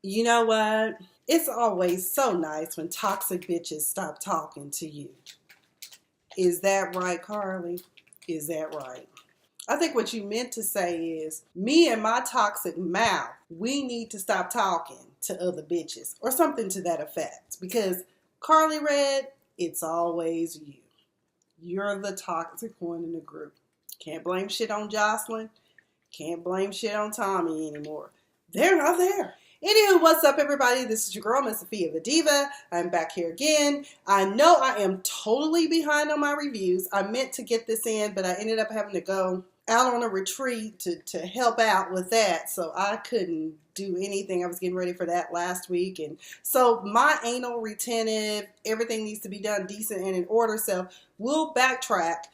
You know what? It's always so nice when toxic bitches stop talking to you. Is that right, Karlie? Is that right? I think what you meant to say is, me and my toxic mouth, we need to stop talking to other bitches or something to that effect. Because Karlie Red, it's always you. You're the toxic one in the group. Can't blame shit on Jasmine. Can't blame shit on Tommy anymore. They're not there. Anywho, what's up, everybody? This is your girl, Miss Sophia the Diva. I'm back here again. I know I am totally behind on my reviews. I meant to get this in, but I ended up having to go out on a retreat to help out with that, so I couldn't do anything. I was getting ready for that last week, and so my anal retentive, everything needs to be done decent and in order, so we'll backtrack.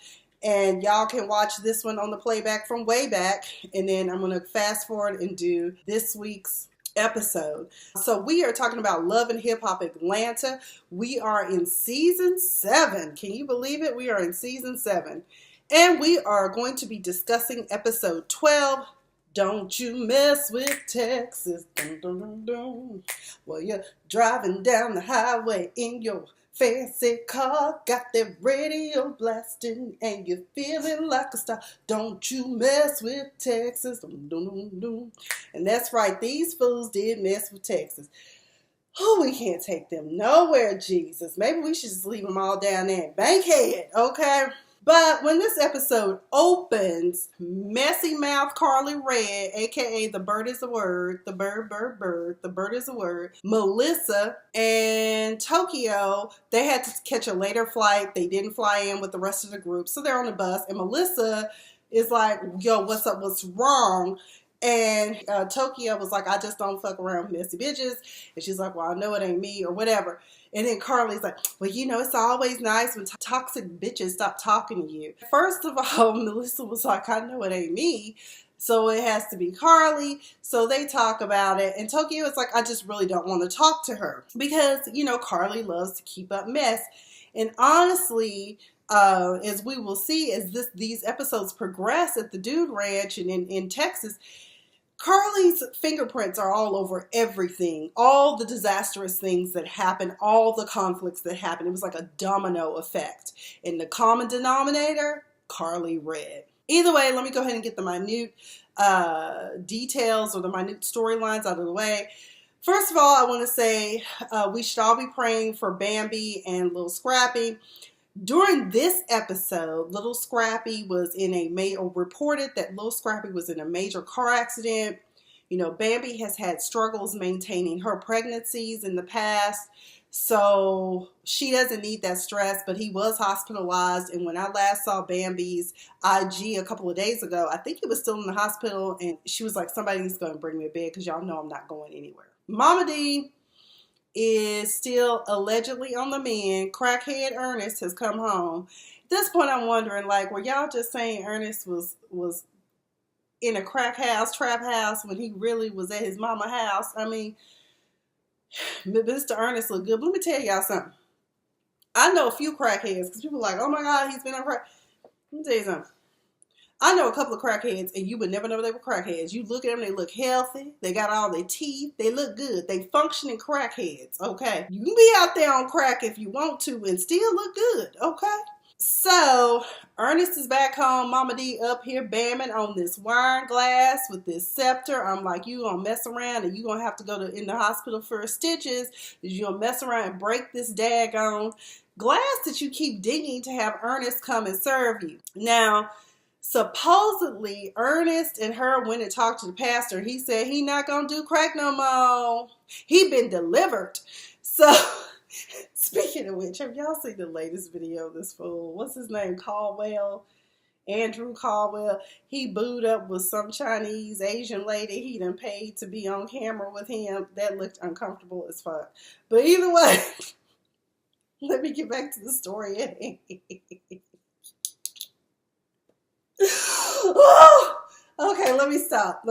And y'all can watch this one on the playback from way back. And then I'm going to fast forward and do this week's episode. So we are talking about Love and Hip Hop Atlanta. We are in season 7. Can you believe it? We are in season 7. And we are going to be discussing episode 12. Don't you mess with Texas. Dun, dun, dun, dun. Well, you're driving down the highway in your fancy car, got that radio blasting, and you're feeling like a star. Don't you mess with Texas. Dun, dun, dun, dun. And that's right, these fools did mess with Texas. Oh, we can't take them nowhere, Jesus. Maybe we should just leave them all down there in Bankhead, okay? But when this episode opens, messy mouth Karlie Red, aka the bird is a word, the bird, the bird is a word, Melissa and Tokyo, they had to catch a later flight. They didn't fly in with the rest of the group, so they're on the bus. And Melissa is like, yo, what's up, what's wrong? And Tokyo was like, I just don't fuck around with messy bitches. And she's like, well, I know it ain't me or whatever. And then Karlie's like, well, you know, it's always nice when toxic bitches stop talking to you. First of all, Melissa was like, I know it ain't me. So it has to be Karlie. So they talk about it. And Tokyo is like, I just really don't want to talk to her. Because, you know, Karlie loves to keep up mess. And honestly, as we will see as these episodes progress at the Dude Ranch and in Texas, Karlie's fingerprints are all over everything, all the disastrous things that happen, all the conflicts that happen. It was like a domino effect. And the common denominator, Karlie Red. Either way, let me go ahead and get the minute details or the minute storylines out of the way. First of all, I want to say we should all be praying for Bambi and Lil Scrappy. During this episode, Little Scrappy was reported that Little Scrappy was in a major car accident. You know, Bambi has had struggles maintaining her pregnancies in the past, so she doesn't need that stress, but he was hospitalized. And when I last saw Bambi's IG a couple of days ago, I think he was still in the hospital, and she was like, somebody's going to bring me to bed because y'all know I'm not going anywhere. Mama D is still allegedly on the mend. Crackhead Ernest has come home. At this point, I'm wondering, like, were y'all just saying Ernest was in a trap house, when he really was at his mama's house? I mean, Mr. Ernest looked good. But let me tell y'all something. I know a few crackheads, because people are like, oh my God, he's been on crack. Let me tell you something. I know a couple of crackheads, and you would never know they were crackheads. You look at them, they look healthy. They got all their teeth. They look good. They functioning crackheads, okay? You can be out there on crack if you want to and still look good, okay? So, Ernest is back home. Mama D up here bamming on this wine glass with this scepter. I'm like, you gonna mess around and you gonna have to go in the hospital for stitches. You gonna mess around and break this daggone glass that you keep digging to have Ernest come and serve you. Now, supposedly, Ernest and her went and talked to the pastor. He said he not going to do crack no more. He been delivered. So, speaking of which, have y'all seen the latest video of this fool? What's his name? Caldwell? Andrew Caldwell. He booed up with some Chinese Asian lady he done paid to be on camera with him. That looked uncomfortable as fuck. But either way, let me get back to the story at hand. Okay, let me stop.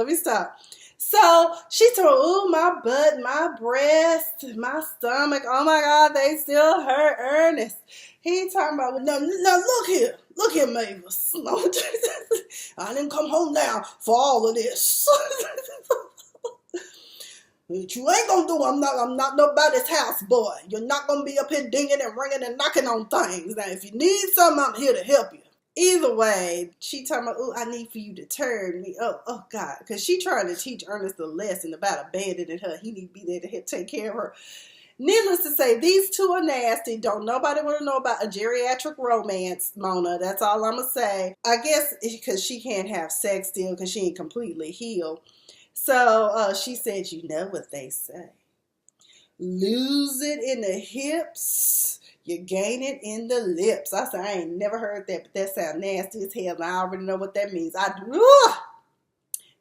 So she told, ooh, my butt, my breast, my stomach. Oh my God, they still hurt Ernest. He talking about, no, look here, Mavis. No, I didn't come home now for all of this. What you ain't gonna do, I'm not nobody's house boy. You're not gonna be up here dinging and ringing and knocking on things. Now, if you need something, I'm here to help you. Either way, she talking about, oh, I need for you to turn me. Oh God. Because she trying to teach Ernest a lesson about abandoning her. He need to be there to help take care of her. Needless to say, these two are nasty. Don't nobody want to know about a geriatric romance, Mona. That's all I'm going to say. I guess because she can't have sex still because she ain't completely healed. So she said, you know what they say. Lose it in the hips, you gain it in the lips. I said, I ain't never heard that, but that sounds nasty as hell, and I already know what that means.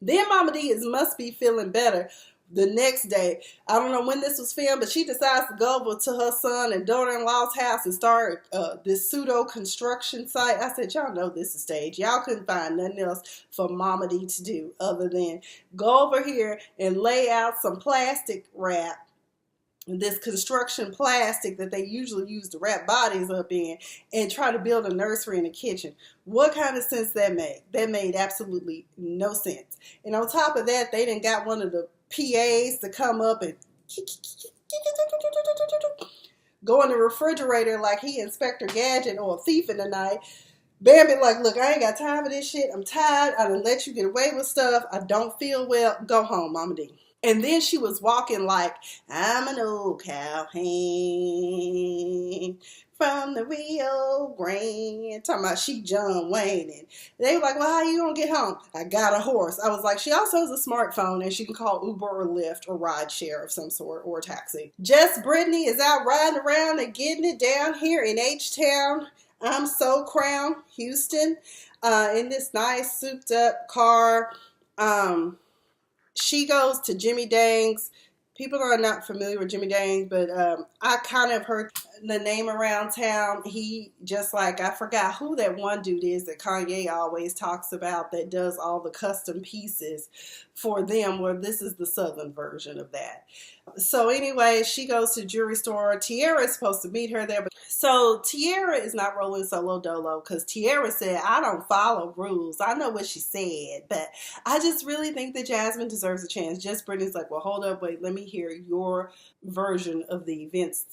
Then Mama D must be feeling better the next day. I don't know when this was filmed, but she decides to go over to her son and daughter-in-law's house and start this pseudo construction site. I said, y'all know this is staged. Y'all couldn't find nothing else for Mama D to do other than go over here and lay out some plastic wrap, this construction plastic that they usually use to wrap bodies up in, and try to build a nursery in the kitchen. What kind of sense that made? That made absolutely no sense. And on top of that, they done got one of the PAs to come up and go in the refrigerator like he Inspector Gadget or a thief in the night. Bambi like, look, I ain't got time for this shit. I'm tired. I done let you get away with stuff. I don't feel well. Go home, Mama D. And then she was walking like, I'm an old cowhand from the Rio Grande. Talking about she John Wayne. And they were like, well, how you gonna get home? I got a horse. I was like, she also has a smartphone and she can call Uber or Lyft or ride share of some sort or taxi. Jess Brittany is out riding around and getting it down here in H-Town. I'm so crowned, Houston, in this nice souped up car. She goes to Jimmy Dang's. People are not familiar with Jimmy Dang's, but I kind of heard the name around town. He just like, I forgot who that one dude is that Kanye always talks about that does all the custom pieces for them, where this is the southern version of that. So anyway, she goes to the jewelry store. Tiara is supposed to meet her there. So Tiara is not rolling solo dolo because Tiara said, I don't follow rules. I know what she said, but I just really think that Jasmine deserves a chance. Just Brittany's like, well, hold up, wait, let me hear your version of the events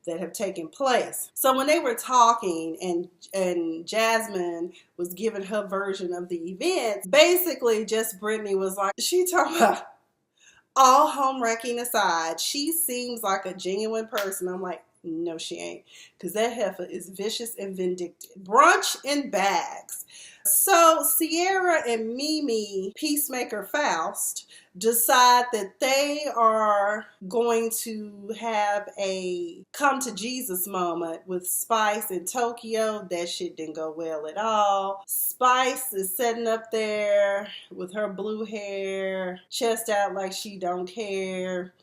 that have taken place. So when they were talking and Jasmine was giving her version of the events, basically just Brittany was like, she talking about, all home wrecking aside, she seems like a genuine person. I'm like, no, she ain't. Because that heifer is vicious and vindictive. Brunch in bags. So Sierra and Mimi, Peacemaker Faust, decide that they are going to have a come to Jesus moment with Spice in Tokyo. That shit didn't go well at all. Spice is sitting up there with her blue hair, chest out like she don't care.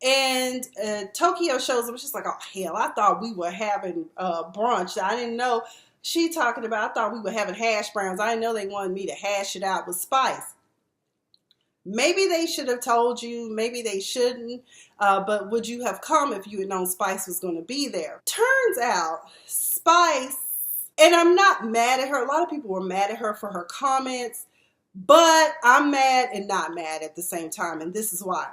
And Tokyo shows up. She's like, oh, hell, I thought we were having brunch. I didn't know. She talking about, I thought we were having hash browns. I didn't know they wanted me to hash it out with Spice. Maybe they should have told you. Maybe they shouldn't. But would you have come if you had known Spice was going to be there? Turns out Spice, and I'm not mad at her. A lot of people were mad at her for her comments. But I'm mad and not mad at the same time. And this is why.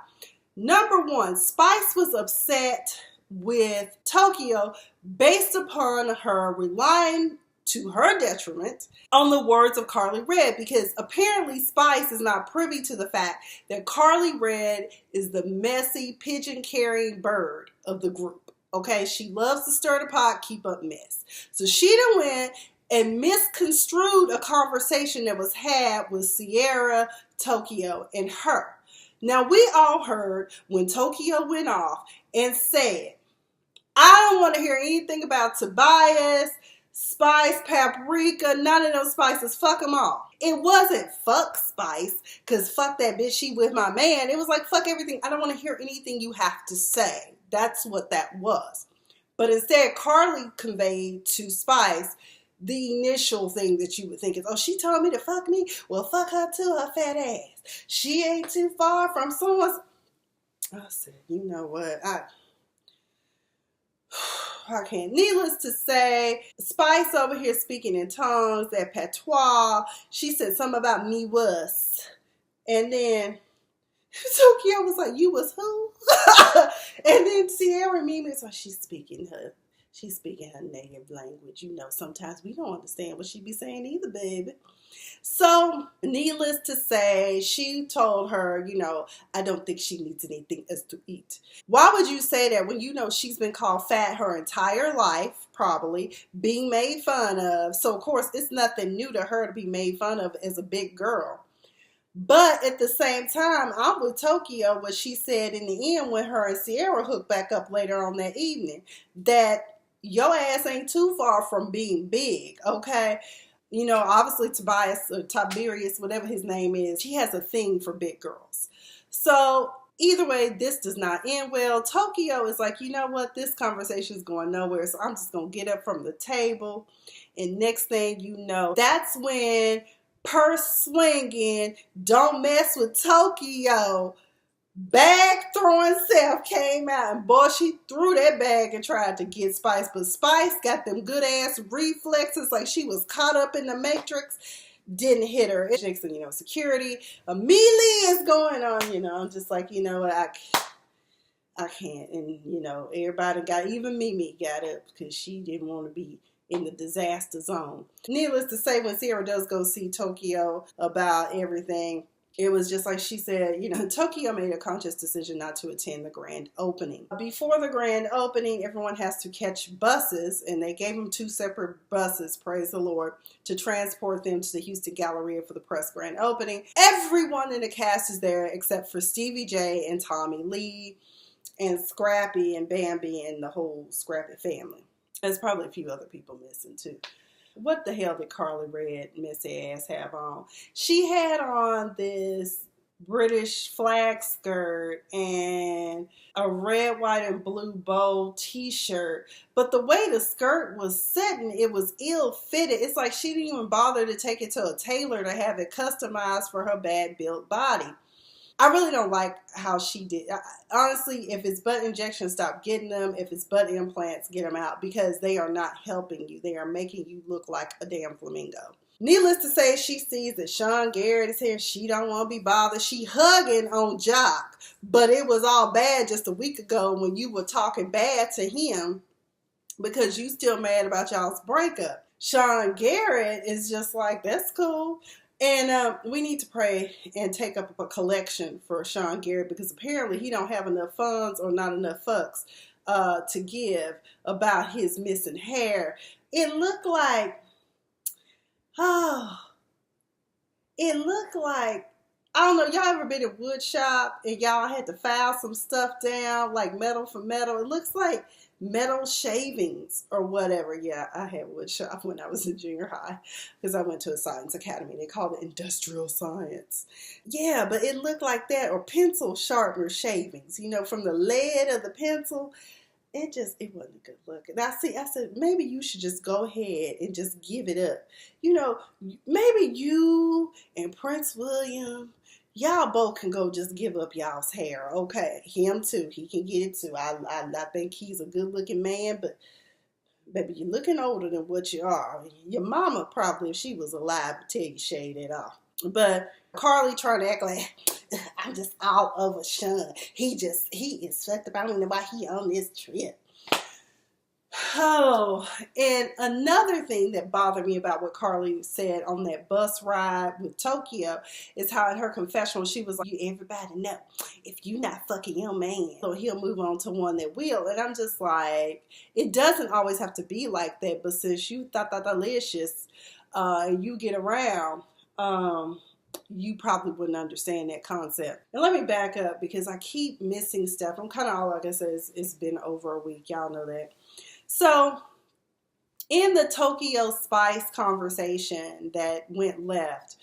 Number one, Spice was upset with Tokyo based upon her relying to her detriment on the words of Karlie Redd, because apparently Spice is not privy to the fact that Karlie Redd is the messy, pigeon-carrying bird of the group. Okay, she loves to stir the pot, keep up mess. So she done went and misconstrued a conversation that was had with Sierra, Tokyo, and her. Now, we all heard when Tokyo went off and said, I don't want to hear anything about Tabius, Spice, Paprika, none of those spices. Fuck them all. It wasn't fuck Spice, because fuck that bitch, she with my man. It was like, fuck everything. I don't want to hear anything you have to say. That's what that was. But instead, Karlie conveyed to Spice the initial thing that you would think is, oh, she told me to fuck me? Well, fuck her too, her fat ass. She ain't too far from someone's. I said, you know what? I can't. Needless to say, Spice over here speaking in tongues, that patois. She said something about me was. And then Tokyo was like, you was who? And then Sierra Mimi is like, she's speaking her native language. You know, sometimes we don't understand what she be saying either, baby. So, needless to say, she told her, you know, I don't think she needs anything else to eat. Why would you say that when you know she's been called fat her entire life, probably, being made fun of? So, of course, it's nothing new to her to be made fun of as a big girl. But at the same time, I'm with Tokyo, what she said in the end when her and Sierra hooked back up later on that evening, that your ass ain't too far from being big, okay? You know, obviously Tobias or Tiberius, whatever his name is, he has a thing for big girls. So either way, this does not end well. Tokyo is like, you know what? This conversation is going nowhere. So I'm just going to get up from the table. And next thing you know, that's when purse swinging, don't mess with Tokyo, bag throwing self came out, and boy, she threw that bag and tried to get Spice, but Spice got them good ass reflexes like she was caught up in the Matrix, didn't hit her. Next thing you know, security immediately is going on, you know. I'm just like, you know what, I can't. And you know, everybody got, even Mimi got up because she didn't want to be in the disaster zone. Needless to say, when Sierra does go see Tokyo about everything, it was just like she said, you know, Tokyo made a conscious decision not to attend the grand opening. Before the grand opening, everyone has to catch buses, and they gave them 2 separate buses, praise the Lord, to transport them to the Houston Galleria for the press grand opening. Everyone in the cast is there except for Stevie J and Tommy Lee and Scrappy and Bambi and the whole Scrappy family. There's probably a few other people missing too. What the hell did Karlie Red messy ass have on? She had on this British flag skirt and a red, white, and blue bow t-shirt. But the way the skirt was sitting, it was ill-fitted. It's like she didn't even bother to take it to a tailor to have it customized for her bad-built body. I really don't like how she did. Honestly, if it's butt injections, stop getting them. If it's butt implants, get them out, because they are not helping you. They are making you look like a damn flamingo. Needless to say, she sees that Sean Garrett is here. She don't want to be bothered. She hugging on Jock, but it was all bad just a week ago when you were talking bad to him because you still mad about y'all's breakup. Sean Garrett is just like, that's cool. And we need to pray and take up a collection for Sean Garrett, because apparently he don't have enough funds or not enough fucks to give about his missing hair. It looked like, I don't know, y'all ever been in wood shop and y'all had to file some stuff down, like metal for metal? It looks like metal shavings or whatever. Yeah, I had wood shop when I was in junior high because I went to a science academy. They called it industrial science. Yeah, but it looked like that, or pencil sharpener shavings, you know, from the lead of the pencil. It wasn't good looking. I said, maybe you should just go ahead and just give it up. You know, maybe you and Prince William, y'all both can go just give up y'all's hair, okay? Him too. He can get it too. I think he's a good-looking man, but baby, you're looking older than what you are. Your mama probably, if she was alive, would tell you shade it off. But Karlie trying to act like, I'm just all over Sean. He is fucked up. I don't know why he on this trip. Oh, and another thing that bothered me about what Karlie said on that bus ride with Tokyo is how in her confessional she was like, you everybody know, if you not fucking your man, so he'll move on to one that will. And I'm just like, it doesn't always have to be like that, but since you thought delicious, you get around, you probably wouldn't understand that concept. And let me back up because I keep missing stuff. I'm kind of all like I said, it's been over a week. Y'all know that. So in the Tokyo Spice conversation that went left,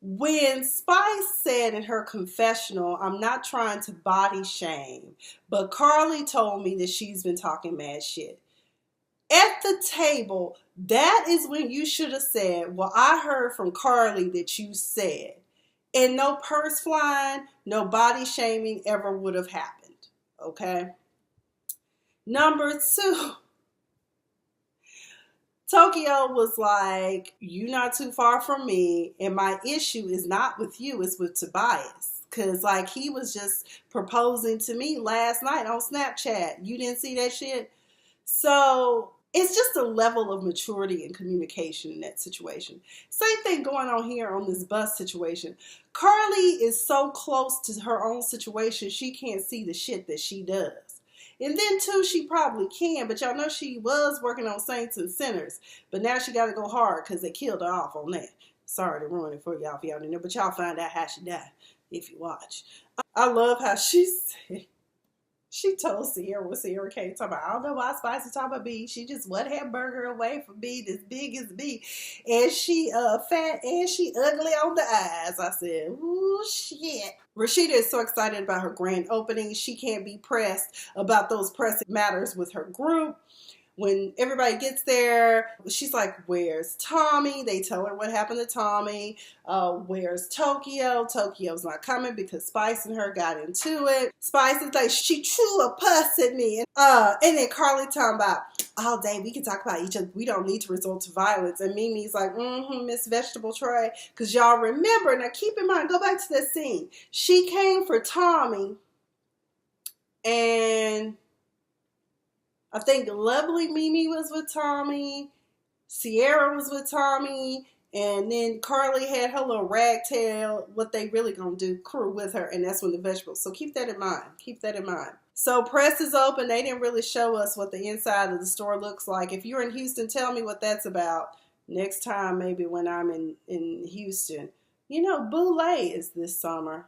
when Spice said in her confessional, I'm not trying to body shame, but Karlie told me that she's been talking mad shit. At the table, that is when you should have said, well, I heard from Karlie that you said. And no purse flying, no body shaming ever would have happened. Okay? Number 2, Tokyo was like, you're not too far from me, and my issue is not with you, it's with Tabius. Because, like, he was just proposing to me last night on Snapchat. You didn't see that shit? So it's just a level of maturity and communication in that situation. Same thing going on here on this bus situation. Karlie is so close to her own situation, she can't see the shit that she does. And then, too, she probably can, but y'all know she was working on Saints and Sinners. But now she got to go hard because they killed her off on that. Sorry to ruin it for y'all if y'all didn't know, but y'all find out how she died if you watch. I love how she said, she told Sierra when Sierra came talking about, I don't know why Spicy talking about me. She just one hamburger away from being as big as me. And she fat and she ugly on the eyes. I said, ooh, shit. Rasheeda is so excited about her grand opening. She can't be pressed about those pressing matters with her group. When everybody gets there, she's like, where's Tommy? They tell her what happened to Tommy. Where's Tokyo? Tokyo's not coming because Spice and her got into it. Spice is like, she threw a puss at me. And then Karlie talking about, all day we can talk about each other. We don't need to resort to violence. And Mimi's like, Miss Vegetable Tray. Because y'all remember, now keep in mind, go back to that scene. She came for Tommy and I think Lovely Mimi was with Tommy, Sierra was with Tommy, and then Karlie had her little ragtail, what they really gonna do, crew with her, and that's when the vegetables. So keep that in mind. Keep that in mind. So press is open. They didn't really show us what the inside of the store looks like. If you're in Houston, tell me what that's about. Next time, maybe when I'm in Houston. You know, Boulay is this summer.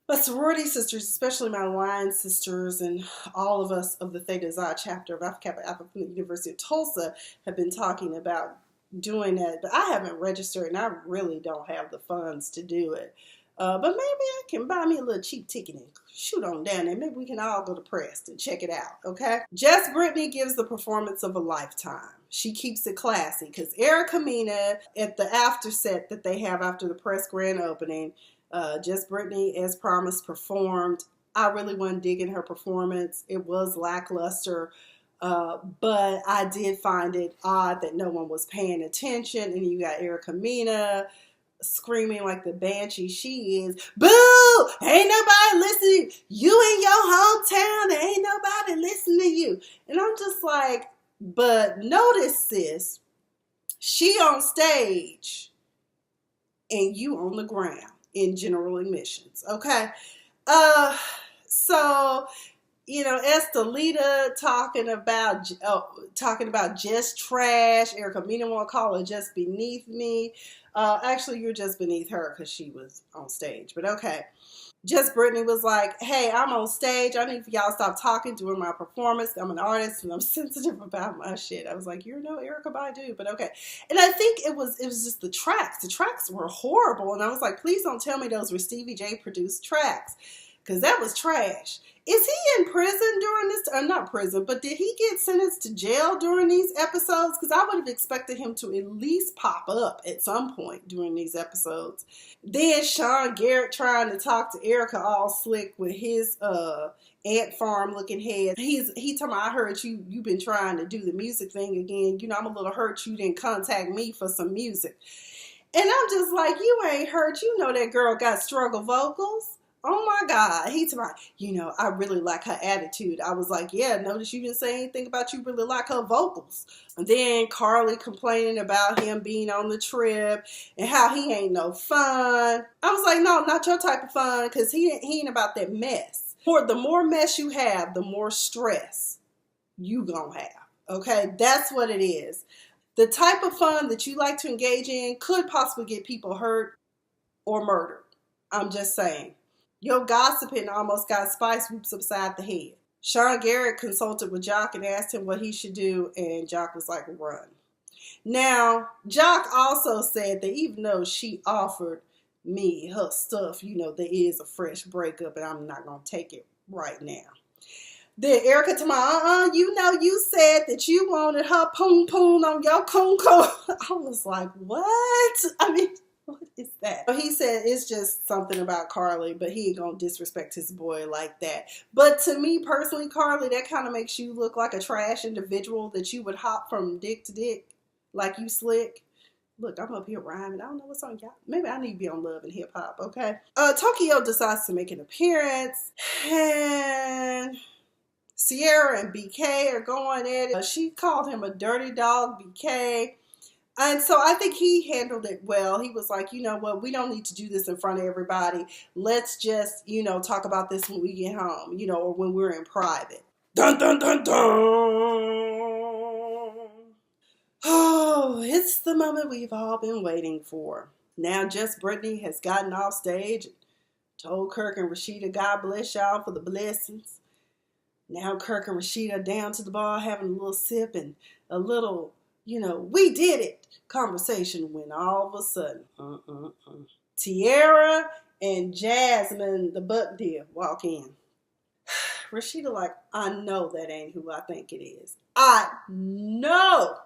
But sorority sisters, especially my line sisters and all of us of the Theta Xi chapter of Alpha Kappa Alpha from the University of Tulsa have been talking about doing that. But I haven't registered and I really don't have the funds to do it. But maybe I can buy me a little cheap ticket and shoot on down there. Maybe we can all go to Prest and check it out, okay? Jess Brittany gives the performance of a lifetime. She keeps it classy because Erica Mena at the after set that they have after the Press grand opening, Jess Brittany, as promised, performed. I really wasn't digging her performance. It was lackluster, but I did find it odd that no one was paying attention. And you got Erica Mena screaming like the banshee she is. Boo! Ain't nobody listening. You in your hometown. There ain't nobody listening to you. And I'm just like, but notice sis, she on stage and you on the ground in general admissions, okay? So, you know, Estelita talking about just trash. Erica Mena want to call her just beneath me. Actually, you're just beneath her because she was on stage, but okay. Just Brittany was like, hey, I'm on stage. I need for y'all to stop talking during my performance. I'm an artist and I'm sensitive about my shit. I was like, you're no Erykah Badu, but okay. And I think it was just the tracks. The tracks were horrible. And I was like, please don't tell me those were Stevie J produced tracks. Because that was trash. Is he in prison during this? Not prison, but did he get sentenced to jail during these episodes? Because I would have expected him to at least pop up at some point during these episodes. Then Sean Garrett trying to talk to Erica all slick with his ant farm looking head. He talking about, I heard you've been trying to do the music thing again. You know, I'm a little hurt you didn't contact me for some music. And I'm just like, you ain't hurt. You know that girl got struggle vocals. Oh my God. He told me, you know, I really like her attitude. I was like, yeah, notice you didn't say anything about you really like her vocals. And then Karlie complaining about him being on the trip and how he ain't no fun. I was like, no, not your type of fun, because he ain't about that mess. The more mess you have, the more stress you gonna have. Okay, that's what it is. The type of fun that you like to engage in could possibly get people hurt or murdered. I'm just saying. Your gossiping almost got Spice whoops upside the head. Sean Garrett consulted with Jock and asked him what he should do, and Jock was like, run. Now, Jock also said that even though she offered me her stuff, you know, there is a fresh breakup, and I'm not going to take it right now. Then Erica told me, you know, you said that you wanted her poon poon on your coon coon. I was like, what? I mean, what is that? He said it's just something about Karlie, but he ain't gonna disrespect his boy like that. But to me personally, Karlie, that kind of makes you look like a trash individual that you would hop from dick to dick like you slick. Look, I'm up here rhyming. I don't know what's on y'all. Maybe I need to be on Love and Hip Hop, okay? Tokyo decides to make an appearance. And Sierra and BK are going at it. She called him a dirty dog, BK. And so I think he handled it well. He was like, you know what? We don't need to do this in front of everybody. Let's just, talk about this when we get home, or when we're in private. Dun, dun, dun, dun. Oh, it's the moment we've all been waiting for. Now, Just Brittany has gotten off stage and told Kirk and Rasheeda, God bless y'all for the blessings. Now Kirk and Rasheeda down to the bar having a little sip and a little, we did it conversation when all of a sudden, Tiara and Jasmine, the buck deer, walk in. Rasheeda like, I know that ain't who I think it is. I know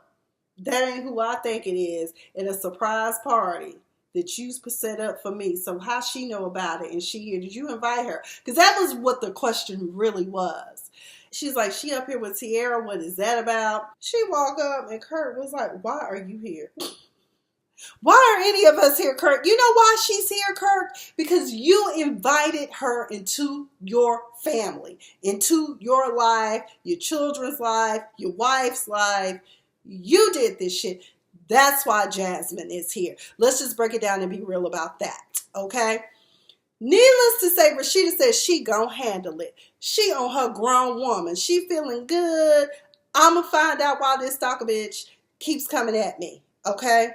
that ain't who I think it is at a surprise party that you set up for me. So how she know about it? And she here, did you invite her? Because that was what the question really was. She's like, she up here with Tiara. What is that about? She walked up and Kurt was like, why are you here? Why are any of us here, Kirk? You know why she's here, Kirk? Because you invited her into your family, into your life, your children's life, your wife's life. You did this shit. That's why Jasmine is here. Let's just break it down and be real about that, okay? Needless to say, Rasheeda says she gon' handle it. She on her grown woman. She feeling good. I'ma find out why this stalker bitch keeps coming at me, okay?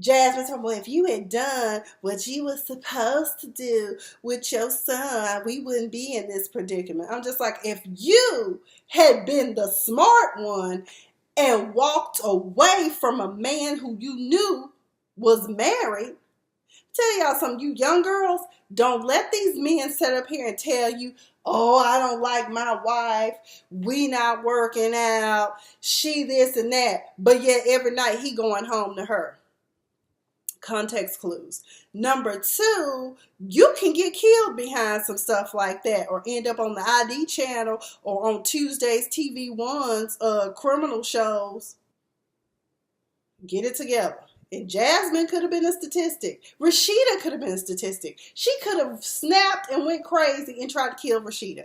Jasmine told me, well, if you had done what you were supposed to do with your son, we wouldn't be in this predicament. I'm just like, if you had been the smart one and walked away from a man who you knew was married, tell y'all something, you young girls, don't let these men sit up here and tell you, oh, I don't like my wife, we not working out, she this and that, but yet every night he going home to her. Context clues. Number two, you can get killed behind some stuff like that or end up on the ID channel or on Tuesday's TV1's criminal shows. Get it together. And Jasmine could have been a statistic. Rasheeda could have been a statistic. She could have snapped and went crazy and tried to kill Rasheeda.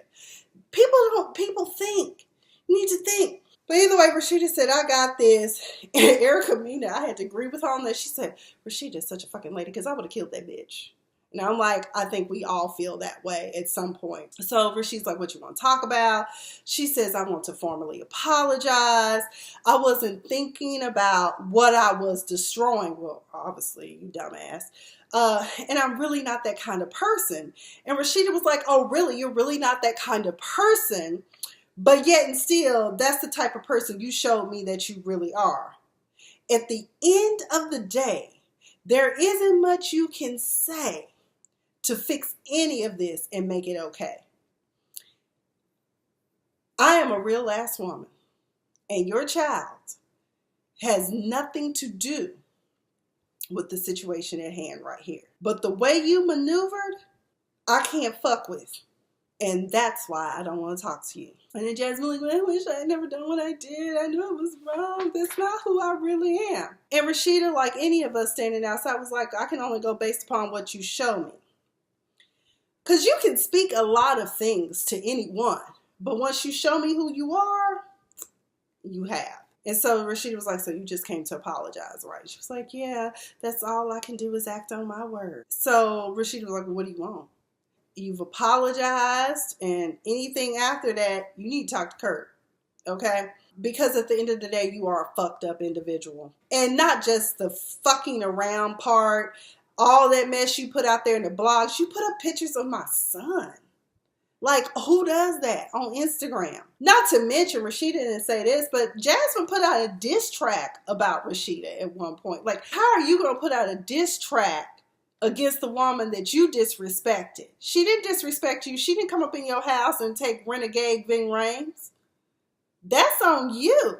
People think. You need to think. But either way, Rasheeda said, I got this. And Erica Mina, I had to agree with her on that. She said, Rasheeda's such a fucking lady because I would have killed that bitch. And I'm like, I think we all feel that way at some point. So Rasheeda's like, what you want to talk about? She says, I want to formally apologize. I wasn't thinking about what I was destroying. Well, obviously, you dumbass. And I'm really not that kind of person. And Rasheeda was like, oh, really? You're really not that kind of person? But yet and still, that's the type of person you showed me that you really are. At the end of the day, there isn't much you can say to fix any of this and make it okay. I am a real ass woman, and your child has nothing to do with the situation at hand right here. But the way you maneuvered, I can't fuck with. And that's why I don't want to talk to you. And then Jasmine like, I wish I had never done what I did. I knew it was wrong. That's not who I really am. And Rasheeda, like any of us standing outside, was like, I can only go based upon what you show me. Because you can speak a lot of things to anyone. But once you show me who you are, you have. And so Rasheeda was like, so you just came to apologize, right? She was like, yeah, that's all I can do is act on my word. So Rasheeda was like, well, what do you want? You've apologized, and anything after that, you need to talk to Kurt, okay? Because at the end of the day, you are a fucked up individual. And not just the fucking around part, all that mess you put out there in the blogs. You put up pictures of my son. Like, who does that on Instagram? Not to mention, Rasheeda didn't say this, but Jasmine put out a diss track about Rasheeda at one point. Like, how are you going to put out a diss track against the woman that you disrespected? She didn't disrespect you. She didn't come up in your house and take renegade Ving Rhames. That's on you.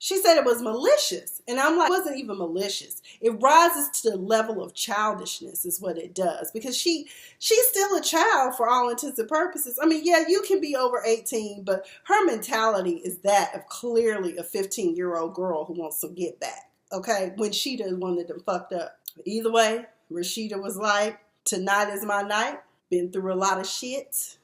She said it was malicious. And I'm like, it wasn't even malicious. It rises to the level of childishness is what it does. Because she's still a child for all intents and purposes. I mean, yeah, you can be over 18, but her mentality is that of clearly a 15-year-old girl who wants some get back. Okay? When she done one of them fucked up. Either way, Rasheeda was like, tonight is my night. Been through a lot of shit.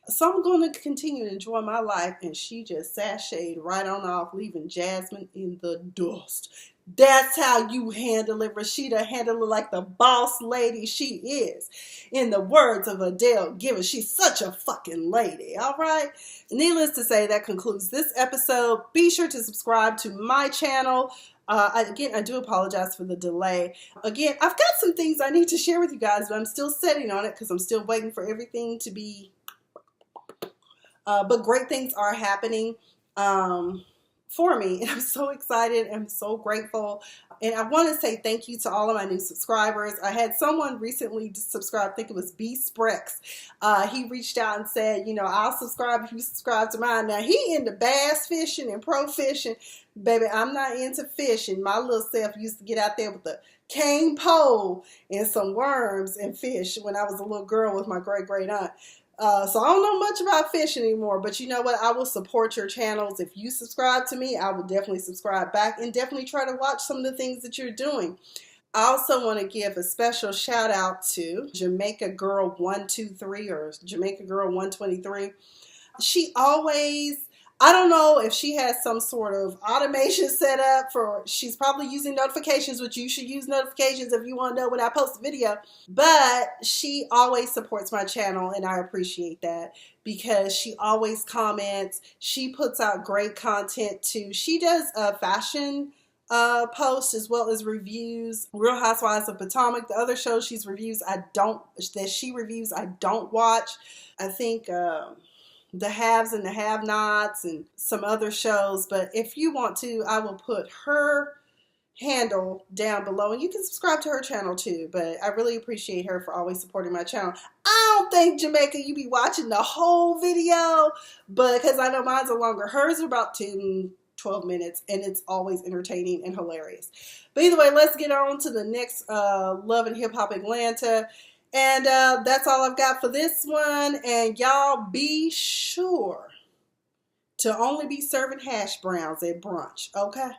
So I'm going to continue to enjoy my life. And she just sashayed right on off, leaving Jasmine in the dust. That's how you handle it. Rasheeda handled it like the boss lady she is. In the words of Adele Given, she's such a fucking lady. All right. Needless to say, that concludes this episode. Be sure to subscribe to my channel. Again, I do apologize for the delay. Again, I've got some things I need to share with you guys, but I'm still sitting on it because I'm still waiting for everything to be... but great things are happening for me. And I'm so excited. I'm so grateful. And I want to say thank you to all of my new subscribers. I had someone recently subscribe, I think it was B Sprex. He reached out and said, you know, I'll subscribe if you subscribe to mine. Now, he into bass fishing and pro fishing. Baby, I'm not into fishing. My little self used to get out there with a cane pole and some worms and fish when I was a little girl with my great-great aunt. So I don't know much about fishing anymore, but you know what? I will support your channels. If you subscribe to me, I will definitely subscribe back and definitely try to watch some of the things that you're doing. I also want to give a special shout out to Jamaica Girl 123 or Jamaica Girl 123. She always... I don't know if she has some sort of automation set up for, she's probably using notifications, which you should use notifications if you want to know when I post a video. But she always supports my channel and I appreciate that because she always comments. She puts out great content too. She does fashion posts as well as reviews. Real Housewives of Potomac, the other shows she reviews, I don't watch. I think... The Haves and the Have-Nots and some other shows. But if you want to, I will put her handle down below. And you can subscribe to her channel too. But I really appreciate her for always supporting my channel. I don't think, Jamaica, you be watching the whole video. But because I know mine's are longer. Hers are about 12 minutes. And it's always entertaining and hilarious. But either way, let's get on to the next Love and Hip Hop Atlanta. And that's all I've got for this one. And y'all be sure to only be serving hash browns at brunch, okay?